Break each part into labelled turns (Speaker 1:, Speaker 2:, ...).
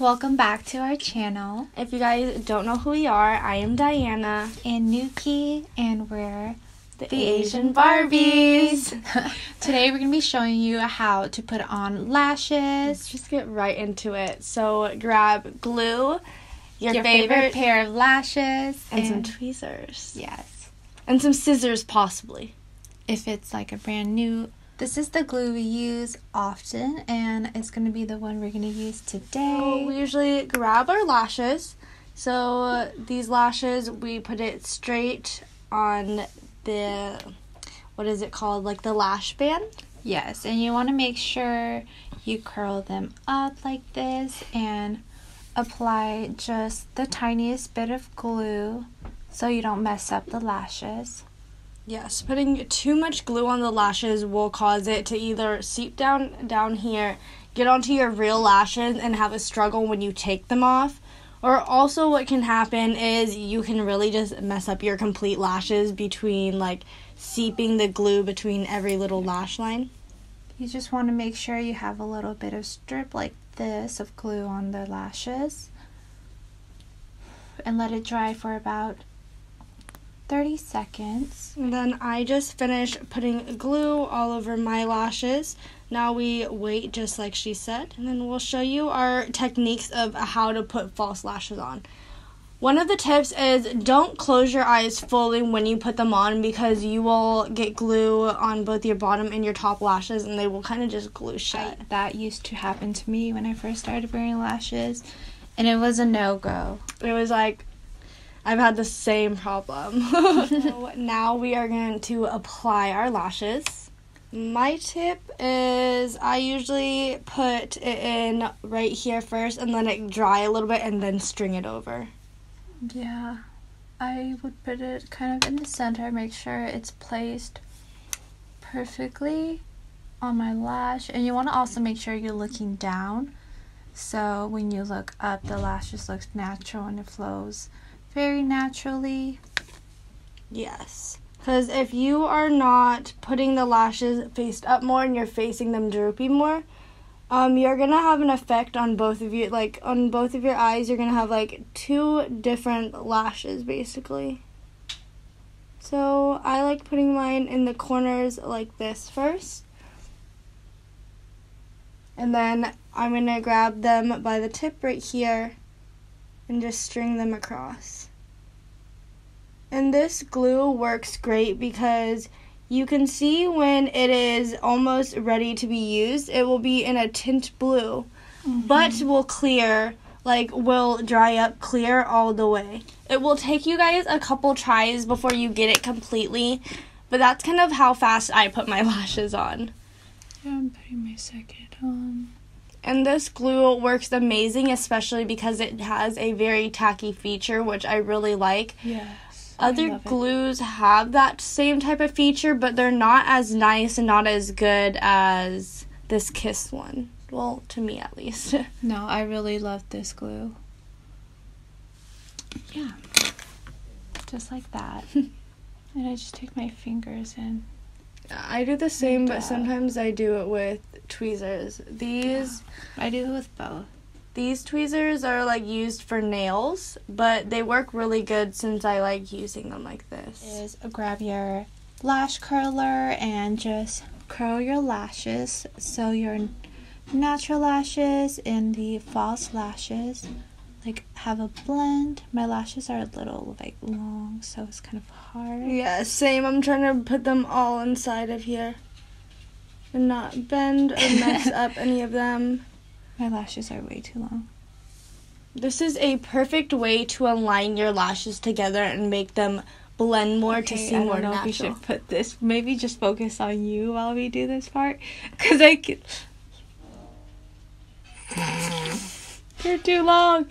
Speaker 1: Welcome back to our channel.
Speaker 2: If you guys don't know who we are, I am Diana.
Speaker 1: And NUBCHEE, and we're
Speaker 2: the Asian Barbies.
Speaker 1: Today we're going to be showing you how to put on lashes.
Speaker 2: Let's just get right into it. So grab glue,
Speaker 1: your favorite pair of lashes,
Speaker 2: and some tweezers.
Speaker 1: Yes.
Speaker 2: And some scissors possibly.
Speaker 1: If it's like a brand new. This is the glue we use often, and it's going to be the one we're going to use today.
Speaker 2: So we usually grab our lashes. So these lashes, we put it straight on the, what is it called, like the lash band?
Speaker 1: Yes, and you want to make sure you curl them up like this and apply just the tiniest bit of glue so you don't mess up the lashes.
Speaker 2: Yes, putting too much glue on the lashes will cause it to either seep down here, get onto your real lashes, and have a struggle when you take them off. Or also what can happen is you can really just mess up your complete lashes between like seeping the glue between every little lash line.
Speaker 1: You just want to make sure you have a little bit of strip like this of glue on the lashes. And let it dry for about 30 seconds.
Speaker 2: And then I just finished putting glue all over my lashes. Now we wait just like she said, and then we'll show you our techniques of how to put false lashes on. One of the tips is don't close your eyes fully when you put them on because you will get glue on both your bottom and your top lashes and they will kind of just glue shut.
Speaker 1: That used to happen to me when I first started wearing lashes, and it was a no-go.
Speaker 2: It was like, I've had the same problem. So now we are going to apply our lashes. My tip is I usually put it in right here first and let it dry a little bit and then string it over.
Speaker 1: Yeah, I would put it kind of in the center, make sure it's placed perfectly on my lash. And you want to also make sure you're looking down, so when you look up, the lashes looks natural and it flows very naturally.
Speaker 2: Yes, because if you are not putting the lashes faced up more and you're facing them droopy more, you're gonna have an effect on both of you. Like on both of your eyes, you're gonna have like two different lashes basically. So I like putting mine in the corners like this first, and then I'm gonna grab them by the tip right here and just string them across. And this glue works great because you can see when it is almost ready to be used, it will be in a tint blue, but will clear, like will dry up clear all the way. It will take you guys a couple tries before you get it completely, but that's kind of how fast I put my lashes on.
Speaker 1: Yeah, I'm putting my second on.
Speaker 2: And this glue works amazing, especially because it has a very tacky feature, which I really like.
Speaker 1: Yes.
Speaker 2: Other glues have that same type of feature, but they're not as nice and not as good as this Kiss one. Well, to me at least.
Speaker 1: No, I really love this glue. Yeah. Just like that. And I just take my fingers and
Speaker 2: I do the same, but sometimes I do it with tweezers. These,
Speaker 1: I do it with both.
Speaker 2: These tweezers are like used for nails, but they work really good since I like using them like this.
Speaker 1: Is grab your lash curler and just curl your lashes so your natural lashes and the false lashes like have a blend. My lashes are a little like long, so it's kind of hard.
Speaker 2: Yeah, same. I'm trying to put them all inside of here and not bend or mess up any of them.
Speaker 1: My lashes are way too long.
Speaker 2: This is a perfect way to align your lashes together and make them blend more to see more natural. I don't know if we should
Speaker 1: put this, maybe just focus on you while we do this part, because I can. They're too long.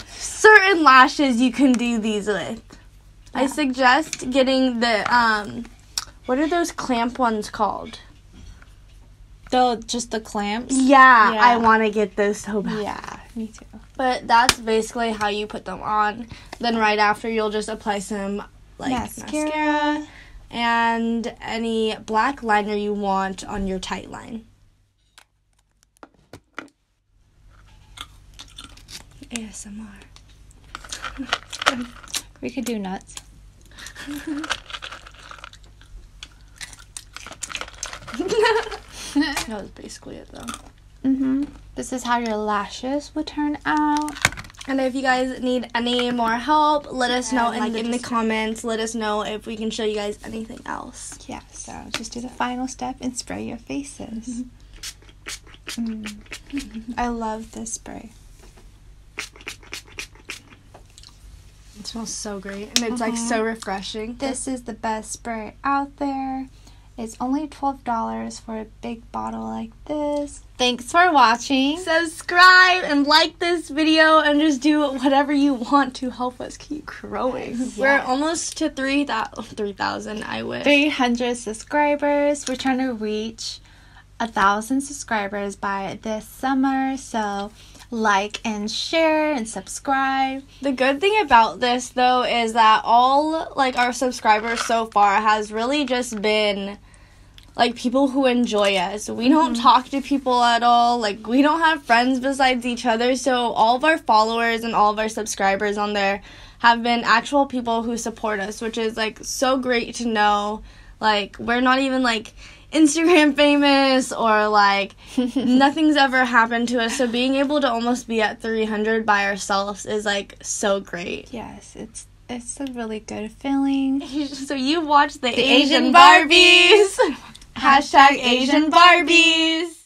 Speaker 2: Certain lashes you can do these with. Yeah. I suggest getting the, what are those clamp ones called?
Speaker 1: Just the clamps?
Speaker 2: Yeah. I want to get those so bad.
Speaker 1: Yeah, me too.
Speaker 2: But that's basically how you put them on. Then right after, you'll just apply some like mascara and any black liner you want on your tight line. ASMR.
Speaker 1: We could do nuts.
Speaker 2: That was basically it though.
Speaker 1: This is how your lashes would turn out.
Speaker 2: And if you guys need any more help, let us know in the comments. Let us know if we can show you guys anything else.
Speaker 1: Yeah, so just do the final step and spray your faces. I love this spray.
Speaker 2: It smells so great, and it's like so refreshing.
Speaker 1: This is the best spray out there. It's only $12 for a big bottle like this. Thanks for watching.
Speaker 2: Subscribe and like this video and just do whatever you want to help us keep growing.
Speaker 1: Yes.
Speaker 2: We're almost to 3,000, I wish.
Speaker 1: 300 subscribers. We're trying to reach 1,000 subscribers by this summer. So like and share and subscribe.
Speaker 2: The good thing about this though is that all like our subscribers so far has really just been like people who enjoy us. We don't talk to people at all. Like we don't have friends besides each other. So all of our followers and all of our subscribers on there have been actual people who support us, which is like so great to know. Like we're not even like Instagram famous or like nothing's ever happened to us, so being able to almost be at 300 by ourselves is like so great.
Speaker 1: Yes, it's a really good feeling.
Speaker 2: So you watched the Asian Barbies. #Asian Barbies.